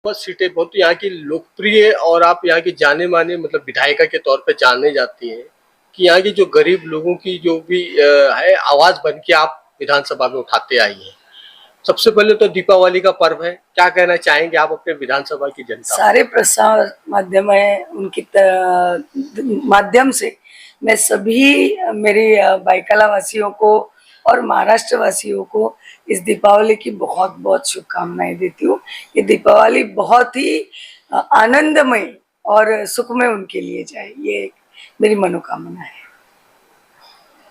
बस सीटें बहुत यहाँ की लोकप्रिय और आप यहाँ की जाने माने मतलब विधायिका के तौर पे जाने जाती हैं कि यहाँ की जो गरीब लोगों की जो भी है आवाज बन के आप विधानसभा में उठाते आई हैं। सबसे पहले तो दीपावली का पर्व है, क्या कहना चाहेंगे आप अपने विधानसभा की जनता को? सारे प्रसार माध्यम है उनकी माध्यम से मैं सभी मेरी बाइकाला वासियों को और महाराष्ट्र वासियों को इस दीपावली की बहुत बहुत शुभकामनाएं देती हूँ। ये दीपावली बहुत ही आनंदमय और सुखमय उनके लिए जाए, ये मेरी मनोकामना है।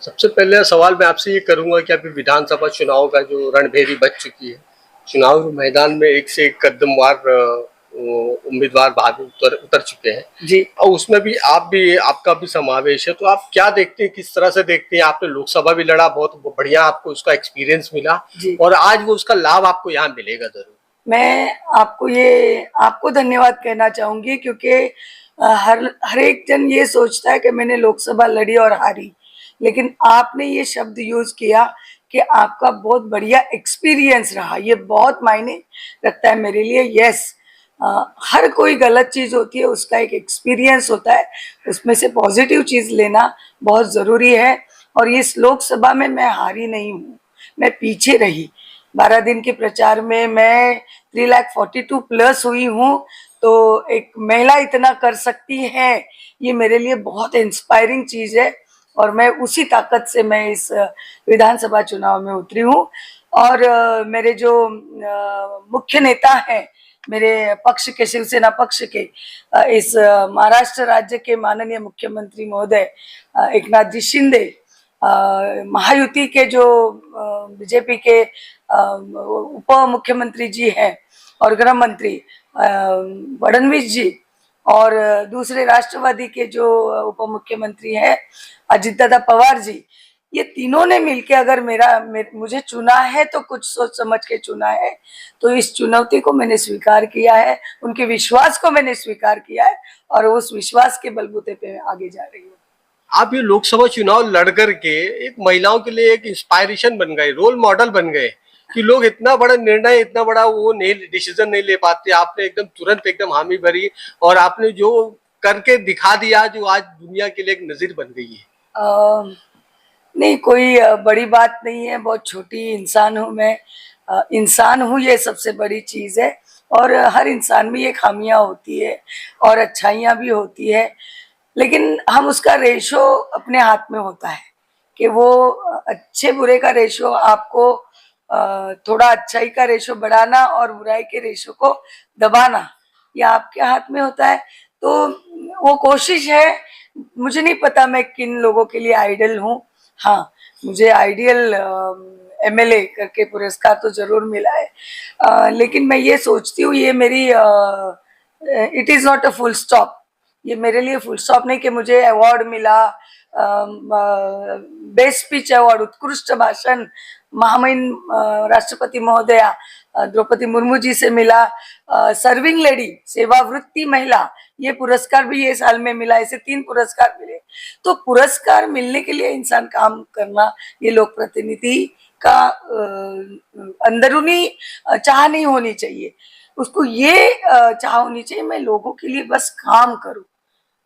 सबसे पहले सवाल मैं आपसे ये करूंगा कि अभी विधानसभा चुनाव का जो रणभेरी बज चुकी है, चुनाव मैदान में एक से एक कदमवार उम्मीदवार भाभी उतर चुके हैं जी। और उसमें भी आपका भी समावेश है, तो आप क्या देखते हैं, किस तरह से देखते हैं? आपने लोकसभा भी लड़ा, बहुत बढ़िया आपको उसका एक्सपीरियंस मिला और आज वो उसका लाभ आपको यहाँ मिलेगा जरूर। मैं आपको धन्यवाद कहना चाहूंगी क्योंकि हर एक जन ये सोचता है कि मैंने लोकसभा लड़ी और हारी, लेकिन आपने ये शब्द यूज किया कि आपका बहुत बढ़िया एक्सपीरियंस रहा, ये बहुत मायने रखता है मेरे लिए। यस, हर कोई गलत चीज होती है, उसका एक एक्सपीरियंस होता है, उसमें से पॉजिटिव चीज लेना बहुत जरूरी है। और इस लोकसभा में मैं हारी नहीं हूँ, मैं पीछे रही। 12 दिन के प्रचार में मैं 3,42,000 प्लस हुई हूँ, तो एक महिला इतना कर सकती है, ये मेरे लिए बहुत इंस्पायरिंग चीज है और मैं उसी ताकत से मैं इस विधानसभा चुनाव में उतरी हूँ। और मेरे जो मुख्य नेता हैं, मेरे पक्ष के, शिवसेना पक्ष के, इस महाराष्ट्र राज्य के माननीय मुख्यमंत्री महोदय एकनाथ जी शिंदे, महायुति के जो बीजेपी के उप मुख्यमंत्री जी हैं और गृह मंत्री फडणवीस जी, और दूसरे राष्ट्रवादी के जो उप मुख्यमंत्री हैं अजितदादा पवार जी, ये तीनों ने मिलके अगर मुझे चुना है तो कुछ सोच समझ के चुना है। तो इस चुनौती को मैंने स्वीकार किया है, उनके विश्वास को मैंने स्वीकार किया है और उस विश्वास के बलबूते पे आगे जा रही हूँ। आप ये लोकसभा चुनाव लड़ करके एक महिलाओं के लिए एक इंस्पायरेशन बन गए, रोल मॉडल बन गए कि लोग इतना बड़ा निर्णय, इतना बड़ा वो नहीं डिसीजन नहीं ले पाते, आपने एकदम तुरंत एकदम हामी भरी और आपने जो करके दिखा दिया जो आज दुनिया के लिए एक नजीर बन गई है। नहीं, कोई बड़ी बात नहीं है, बहुत छोटी इंसान हूँ मैं। इंसान हूँ, ये सबसे बड़ी चीज है। और हर इंसान में ये खामियां होती है और अच्छाइयां भी होती है, लेकिन हम उसका रेशो अपने हाथ में होता है कि वो अच्छे बुरे का रेशो आपको थोड़ा अच्छाई का रेशो बढ़ाना और बुराई के रेशो को दबाना, ये आपके हाथ में होता है। तो वो कोशिश है। मुझे नहीं पता मैं किन लोगों के लिए आइडल हूँ। हाँ, मुझे आइडियल एमएलए करके पुरस्कार तो जरूर मिला है, लेकिन मैं ये सोचती हूँ ये मेरी it is not a full stop. ये मेरे लिए फुल स्टॉप नहीं कि मुझे अवार्ड मिला, बेस्ट स्पीच अवार्ड, उत्कृष्ट भाषण महामहिम राष्ट्रपति महोदया द्रौपदी मुर्मू जी से मिला, सर्विंग लेडी, सेवावृत्ति महिला, ये पुरस्कार भी ये साल में मिला। ऐसे 3 पुरस्कार मिले। तो पुरस्कार मिलने के लिए इंसान काम करना, ये लोक प्रतिनिधि का अंदरूनी चाह नहीं होनी चाहिए, उसको ये चाह होनी चाहिए मैं लोगों के लिए बस काम करूं।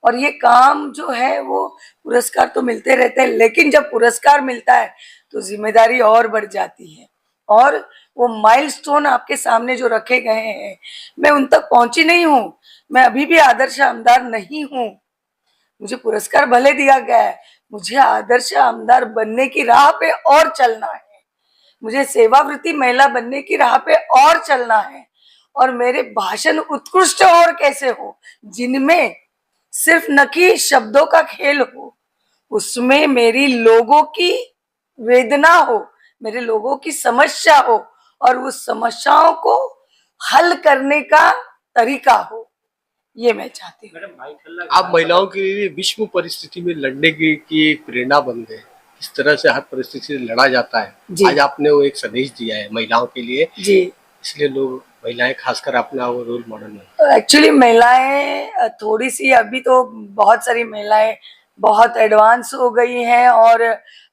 और ये काम जो है वो पुरस्कार तो मिलते रहते हैं, लेकिन जब पुरस्कार मिलता है तो जिम्मेदारी और बढ़ जाती है और वो माइलस्टोन आपके सामने जो रखे गए हैं, मैं उन तक पहुंची नहीं हूं। मैं अभी भी आदर्श आमदार नहीं हूं। मुझे पुरस्कार भले दिया गया है, मुझे आदर्श आमदार बनने की राह पे और चलना है, मुझे सेवावृत्ति महिला बनने की राह पे और चलना है। और मेरे भाषण उत्कृष्ट और कैसे हो, जिनमें सिर्फ न कि शब्दों का खेल हो, उसमें मेरी लोगों की वेदना हो, मेरे लोगों की समस्या हो और उस समस्याओं को हल करने का तरीका हो, ये मैं चाहती हूँ। आप महिलाओं के लिए विश्व परिस्थिति में लड़ने की एक प्रेरणा बन गए, इस तरह से हर परिस्थिति से लड़ा जाता है। आज आपने वो एक संदेश दिया है महिलाओं के लिए जी, इसलिए लोग महिलाएं खासकर अपना वो रोल मॉडल है। एक्चुअली महिलाएं थोड़ी सी, अभी तो बहुत सारी महिलाएं बहुत एडवांस हो गई हैं और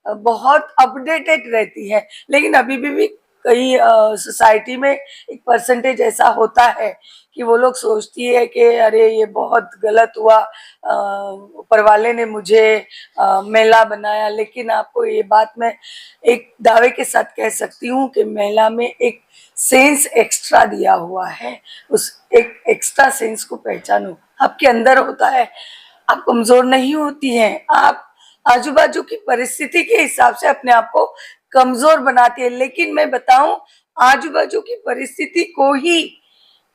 बहुत अपडेटेड रहती है, लेकिन अभी भी कई सोसाइटी में एक परसेंटेज ऐसा होता है कि वो लोग सोचती है कि अरे ये बहुत गलत हुआ, ऊपर वाले ने मुझे महिला बनाया। लेकिन आपको ये बात मैं एक दावे के साथ कह सकती हूँ कि महिला में एक सेंस एक्स्ट्रा दिया हुआ है। उस एक एक्स्ट्रा सेंस को पहचानो, आपके अंदर होता है। आप कमजोर नहीं होती हैं, आप आजू बाजू की परिस्थिति के हिसाब से अपने आप को कमजोर बनाती है। लेकिन मैं बताऊं, आजू बाजू की परिस्थिति को ही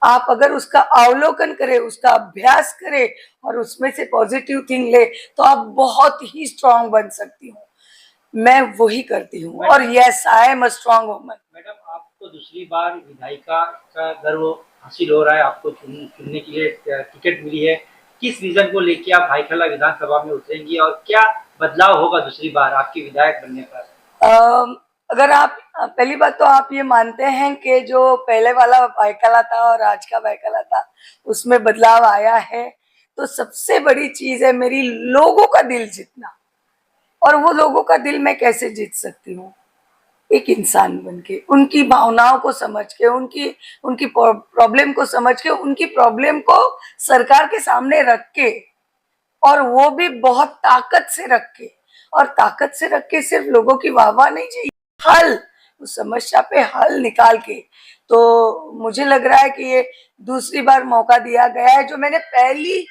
आप अगर उसका अवलोकन करें, उसका अभ्यास करें और उसमें से पॉजिटिव थिंग ले, तो आप बहुत ही स्ट्रांग बन सकती हूँ। मैं वही करती हूँ और yes, I am a strong woman. Madam, आपको दूसरी बार विधायिका का गर्व हासिल हो रहा है, आपको चुनने के लिए टिकट मिली है। किस रीजन को लेके आप भाईखला विधानसभा में उतरेंगी और क्या बदलाव होगा दूसरी बार आपके विधायक बनने पर? अगर आप पहली बात तो आप ये मानते हैं कि जो पहले वाला भाईखला था और आज का भाईखला था उसमें बदलाव आया है, तो सबसे बड़ी चीज है मेरी लोगों का दिल जीतना। और वो लोगों का दिल मैं कैसे जीत सकती हूँ? एक इंसान बन के, उनकी भावनाओं को समझ के, उनकी उनकी प्रॉब्लम को समझ के, उनकी प्रॉब्लम को सरकार के सामने रख के, और वो भी बहुत ताकत से रख के। और ताकत से रख के सिर्फ लोगों की वाहवाह नहीं चाहिए, हल, उस समस्या पे हल निकाल के। तो मुझे लग रहा है कि ये दूसरी बार मौका दिया गया है। जो मैंने पहली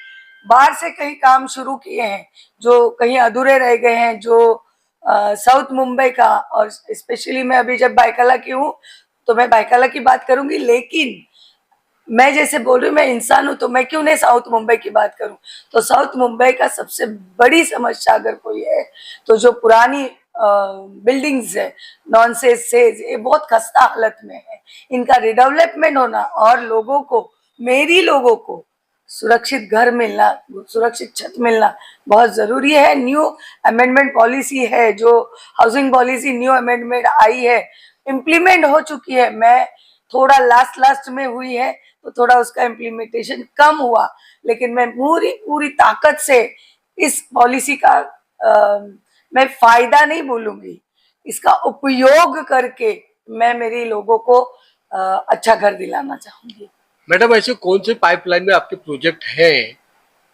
बार से कहीं काम शुरू किए हैं, जो कहीं अधूरे रह गए हैं, जो साउथ मुंबई का, और स्पेशली मैं अभी जब भाईखला की हूँ तो मैं भाईखला की बात करूंगी। लेकिन मैं जैसे बोल रही हूँ, मैं इंसान हूं, तो मैं क्यों नहीं साउथ मुंबई की बात करूं? तो साउथ मुंबई का सबसे बड़ी समस्या अगर कोई है तो जो पुरानी बिल्डिंग्स है, नॉनसेंस से, ये बहुत खस्ता हालत में है। इनका रिडेवलपमेंट होना और लोगों को, मेरी लोगों को सुरक्षित घर मिलना, सुरक्षित छत मिलना बहुत जरूरी है। न्यू अमेंडमेंट पॉलिसी है, जो हाउसिंग पॉलिसी न्यू अमेंडमेंट आई है, इम्प्लीमेंट हो चुकी है। मैं थोड़ा लास्ट में हुई है तो थोड़ा उसका इम्प्लीमेंटेशन कम हुआ, लेकिन मैं पूरी पूरी ताकत से इस पॉलिसी का मैं फायदा नहीं बोलूंगी, इसका उपयोग करके मैं मेरे लोगों को अच्छा घर दिलाना चाहूंगी। मैडम, ऐसे कौन से पाइपलाइन में आपके प्रोजेक्ट हैं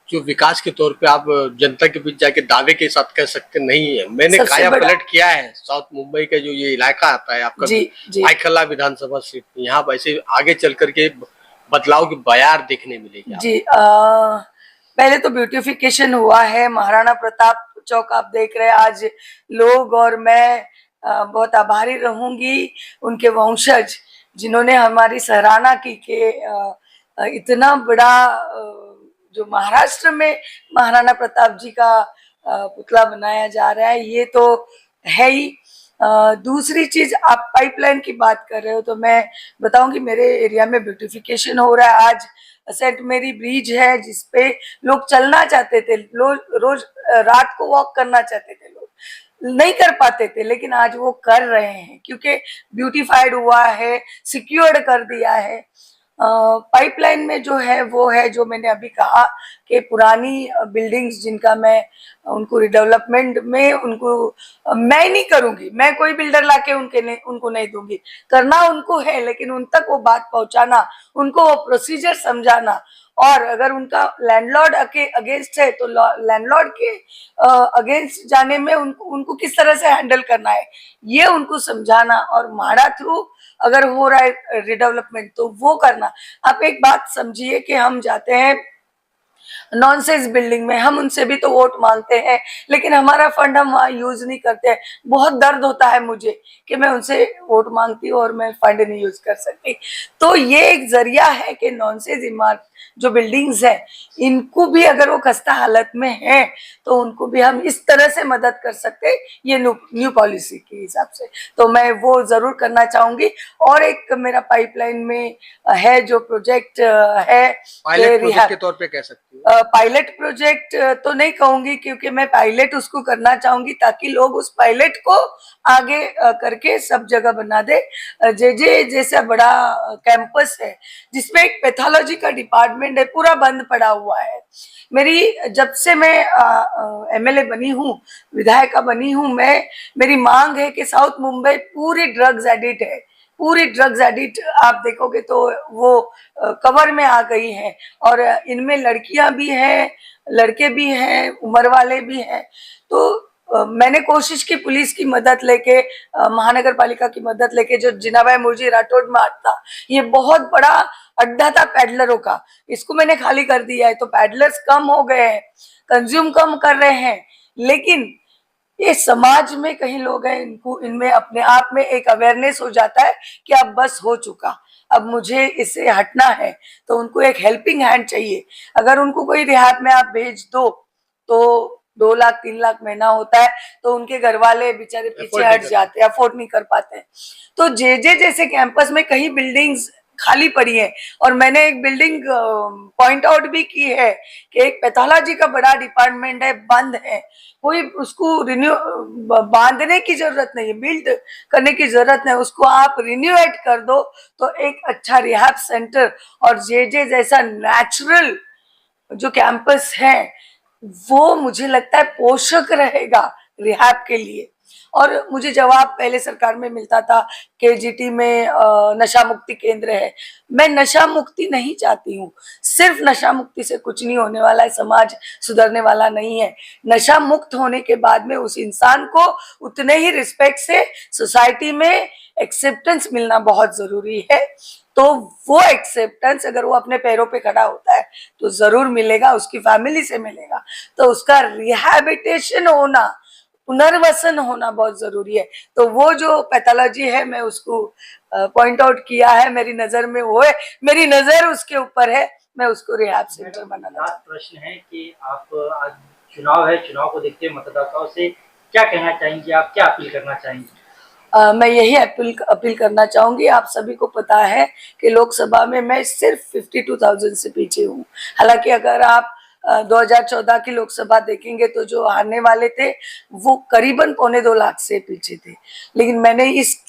जो विकास के तौर पे आप जनता के बीच जाके दावे के साथ कह सकते नहीं है मैंने काया पलट किया है? साउथ मुंबई का जो ये इलाका आता है आपका, भाईखला विधानसभा सीट, यहाँ वैसे आगे चल करके बदलाव की बयार देखने मिलेगी जी। पहले तो ब्यूटिफिकेशन हुआ है, महाराणा प्रताप चौक आप देख रहे हैं आज लोग, और मैं बहुत आभारी रहूंगी उनके वंशज जिन्होंने हमारी सराहना की कि इतना बड़ा जो महाराष्ट्र में महाराणा प्रताप जी का पुतला बनाया जा रहा है, ये तो है ही। दूसरी चीज, आप पाइपलाइन की बात कर रहे हो तो मैं बताऊंगी मेरे एरिया में ब्यूटिफिकेशन हो रहा है। आज सेंट मेरी ब्रिज है जिसपे लोग चलना चाहते थे, रोज रात को वॉक करना चाहते थे, लोग नहीं कर पाते थे, लेकिन आज वो कर रहे हैं क्योंकि ब्यूटिफाइड हुआ है, सिक्योर्ड कर दिया है। पाइपलाइन में जो है वो है जो मैंने अभी कहा कि पुरानी बिल्डिंग्स जिनका मैं उनको रिडेवलपमेंट में उनको मैं नहीं करूंगी, मैं कोई बिल्डर लाके उनको नहीं दूंगी, करना उनको है, लेकिन उन तक वो बात पहुंचाना, उनको वो प्रोसीजर समझाना, और अगर उनका लैंडलॉर्ड अगेंस्ट है तो लैंडलॉर्ड के अगेंस्ट जाने में उनको किस तरह से हैंडल करना है ये उनको समझाना, और माड़ा थ्रू अगर हो रहा है रिडेवलपमेंट तो वो करना। आप एक बात समझिए कि हम जाते हैं नॉनसेंस बिल्डिंग में, हम उनसे भी तो वोट मांगते हैं, लेकिन हमारा फंड हम वहाँ यूज नहीं करते हैं। बहुत दर्द होता है मुझे कि मैं उनसे वोट मांगती हूँ और मैं फंड नहीं यूज कर सकती। तो ये एक जरिया है कि नॉनसेंस इमारत जो बिल्डिंग्स है, इनको भी अगर वो खस्ता हालत में है तो उनको भी हम इस तरह से मदद कर सकते हैं, ये न्यू पॉलिसी के हिसाब से। तो मैं वो जरूर करना चाहूंगी। और एक मेरा पाइपलाइन में है जो प्रोजेक्ट है, पायलट प्रोजेक्ट के तौर पे कह सकती हूँ। पायलट प्रोजेक्ट तो नहीं कहूंगी क्योंकि मैं पायलट उसको करना चाहूंगी ताकि लोग उस पायलट को आगे करके सब जगह बना दे। जे जैसा बड़ा कैंपस है जिसमें एक पैथोलॉजी का डिपार्टमेंट है, पूरा बंद पड़ा हुआ है। मेरी जब से मैं एमएलए बनी हूँ, विधायिका बनी हूँ, मैं मेरी मांग है कि साउथ मुंबई पूरी ड्रग्स एडिक्ट है, पूरी ड्रग्स एडिक्ट आप देखोगे तो वो कवर में आ गई हैं। और इनमें लड़कियां भी हैं, लड़के भी हैं, उम्र वाले भी हैं। तो मैंने कोशिश की पुलिस की मदद लेके, महानगर पालिका की मदद लेके, जो जिनाभाई मुर्जी राठौड़ मार्ग था, ये बहुत बड़ा अड्डा था पैडलरों का, इसको मैंने खाली कर दिया है। तो पैडलर्स कम हो गए हैं, कंज्यूम कम कर रहे हैं। लेकिन ये समाज में कहीं लोग हैं, इनको इनमें अपने आप में एक अवेयरनेस हो जाता है कि अब बस हो चुका, अब मुझे इससे हटना है। तो उनको एक हेल्पिंग हैंड चाहिए। अगर उनको कोई रिहाब में आप भेज दो तो 2 लाख 3 लाख महीना होता है, तो उनके घर वाले बेचारे पीछे हट जाते हैं, अफोर्ड नहीं कर पाते हैं। तो जे जैसे कैंपस में कहीं बिल्डिंग्स खाली पड़ी है। और मैंने एक बिल्डिंग पॉइंट आउट भी की है कि एक पैथोलॉजी का बड़ा डिपार्टमेंट है, बंद है। कोई उसको रिन्यू बांधने की जरूरत नहीं है, बिल्ड करने की जरूरत नहीं, उसको आप रिन्यूएट कर दो तो एक अच्छा रिहैब सेंटर और जे जैसा नेचुरल जो कैंपस है वो मुझे लगता है पोषक रहेगा रिहैब के लिए। और मुझे जवाब पहले सरकार में मिलता था केजीटी में नशा मुक्ति केंद्र है। मैं नशा मुक्ति नहीं चाहती हूँ, सिर्फ नशा मुक्ति से कुछ नहीं होने वाला है, समाज सुधरने वाला नहीं है। नशा मुक्त होने के बाद में उस इंसान को उतने ही रिस्पेक्ट से सोसाइटी में एक्सेप्टेंस मिलना बहुत जरूरी है। तो वो एक्सेप्टेंस अगर वो अपने पैरों पे खड़ा होता है तो जरूर मिलेगा, उसकी फैमिली से मिलेगा। तो उसका रिहैबिटेशन होना, पुनर्वसन होना बहुत जरूरी है। तो वो जो पैथोलॉजी है मैं उसको पॉइंट आउट किया है, मेरी नजर में वो है, मेरी नजर उसके ऊपर है, मैं उसको रिहैब सेंटर बनाना लास्ट प्रश्न है कि आप आज चुनाव है, चुनाव को देखते हुए मतदाताओं से क्या कहना चाहेंगे, आप क्या अपील करना चाहेंगे? मैं यही अपील करना चाहूंगी। आप सभी को पता है कि लोकसभा में मैं सिर्फ 52,000 से पीछे हूँ। हालांकि अगर आप 2014 की लोकसभा देखेंगे तो जो हारने वाले थे वो करीबन 2.25 लाख से पीछे थे। लेकिन मैंने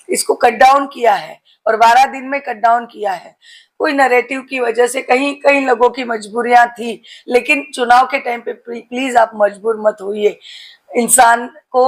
इसको कट डाउन किया है और 12 दिन में कट डाउन किया है। कोई नैरेटिव की वजह से कहीं कहीं लोगों की मजबूरियां थी, लेकिन चुनाव के टाइम पे प्लीज आप मजबूर मत होइए। इंसान को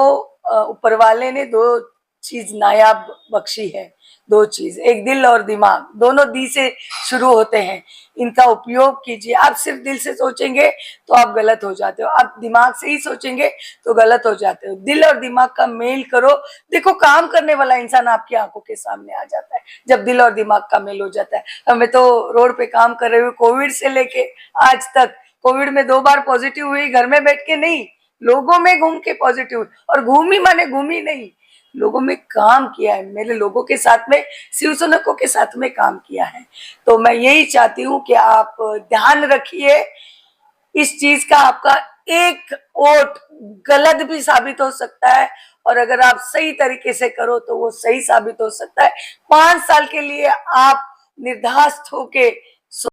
ऊपर वाले ने 2 चीज नायाब बख्शी है, 2 चीज, एक दिल और दिमाग, दोनों दी से शुरू होते हैं। इनका उपयोग कीजिए। आप सिर्फ दिल से सोचेंगे तो आप गलत हो जाते हो, आप दिमाग से ही सोचेंगे तो गलत हो जाते हो। दिल और दिमाग का मेल करो, देखो काम करने वाला इंसान आपकी आंखों के सामने आ जाता है जब दिल और दिमाग का मेल हो जाता है। हमें तो रोड पे काम कर रहे हुए कोविड से लेके आज तक, कोविड में 2 बार पॉजिटिव हुई, घर में बैठ के नहीं, लोगों में घूम के पॉजिटिव, और घूमी माने घूमी नहीं, लोगों में काम किया है। मेरे लोगों के साथ में, शिव सैनिकों के साथ में काम किया है। तो मैं यही चाहती हूँ कि आप ध्यान रखिए इस चीज का। आपका एक वोट गलत भी साबित हो सकता है और अगर आप सही तरीके से करो तो वो सही साबित हो सकता है। 5 साल के लिए आप निर्धास्त होके